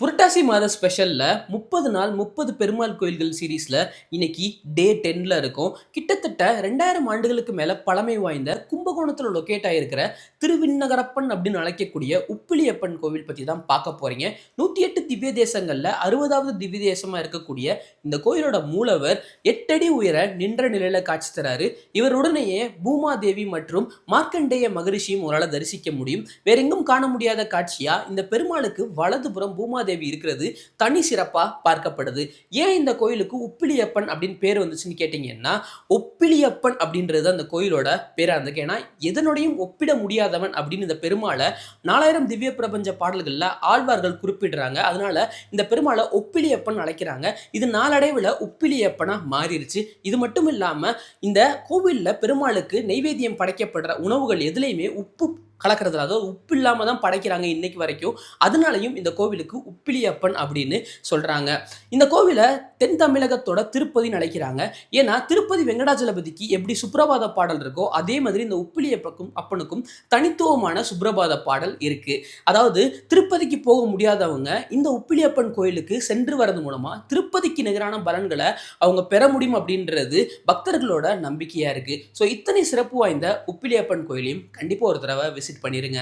புரட்டாசி மாத ஸ்பெஷல்ல 30 நாள் 30 பெருமாள் கோயில்கள் சீரிஸ்ல இன்னைக்கு டே 10ல இருக்கும். கிட்டத்தட்ட 2000 ஆண்டுகளுக்கு மேல பழமை வாய்ந்த கும்பகோணத்துல லொகேட் ஆயிருக்கிற திருவிண்ணகரப்பன் அப்படின்னு அழைக்கக்கூடிய உப்பிலியப்பன் கோவில் பத்தி தான் பார்க்க போறீங்க. 108 திவ்ய தேசங்கள்ல 60வது திவ்ய தேசமா இருக்கக்கூடிய இந்த கோயிலோட மூலவர் 8 அடி உயர நின்ற நிலையில காட்சி தராரு. இவருடனேயே பூமாதேவி மற்றும் மார்க்கண்டேய மகரிஷியும் உங்களால தரிசிக்க முடியும். வேற எங்கும் காண முடியாத காட்சியா இந்த பெருமாளுக்கு வலதுபுறம் பூமாதேவி இருக்கிறது தனி சிறப்பா பார்க்கப்படுது. ஏன் இந்த கோயிலுக்கு உப்பிலியப்பன் அப்படின்னு பேர் வந்துச்சுன்னு கேட்டீங்கன்னா, ஒப்பிலியப்பன் அப்படின்றது அந்த கோயிலோட பேரா இருந்துக்கு. ஏன்னா எதனோடையும் ஒப்பிட முடியாதவன் அப்படின்னு இந்த பெருமாளை 4000 திவ்ய பிரபஞ்ச பாடல்கள்ல ஆழ்வார்கள் குறிப்பிடுறாங்க. அதனால இந்த பெருமாளை ஒப்பிலியப்பன் அழைக்கிறாங்க. இது நாளடைவில் உப்பிலியப்பனா மாறிடுச்சு. இது மட்டும் இல்லாம இந்த கோவில்ல பெருமாளுக்கு நெய்வேத்தியம் படைக்கப்படுற உணவுகள் எதுலையுமே உப்பு கலக்கிறது, அதாவது உப்பு இல்லாம தான் படைக்கிறாங்க இன்னைக்கு வரைக்கும். அதனாலையும் இந்த கோவிலுக்கு உப்பிலியப்பன் அப்படின்னு சொல்றாங்க. இந்த கோவிலை தென் தமிழகத்தோட திருப்பதின்னு அழைக்கிறாங்க. ஏன்னா திருப்பதி வெங்கடாஜலபதிக்கு எப்படி சுப்ரபாத பாடல் இருக்கோ அதே மாதிரி இந்த உப்பிலியப்பனுக்கும் அப்பனுக்கும் தனித்துவமான சுப்ரபாத பாடல் இருக்கு. அதாவது திருப்பதிக்கு போக முடியாதவங்க இந்த உப்பிலியப்பன் கோயிலுக்கு சென்று வரது மூலமா திருப்பதிக்கு நிகரான பலன்களை அவங்க பெற முடியும் அப்படின்றது பக்தர்களோட நம்பிக்கையா இருக்கு. ஸோ இத்தனை சிறப்பு வாய்ந்த உப்பிலியப்பன் கோயிலையும் கண்டிப்பா ஒரு தடவை விசிட் பண்ணிருங்க.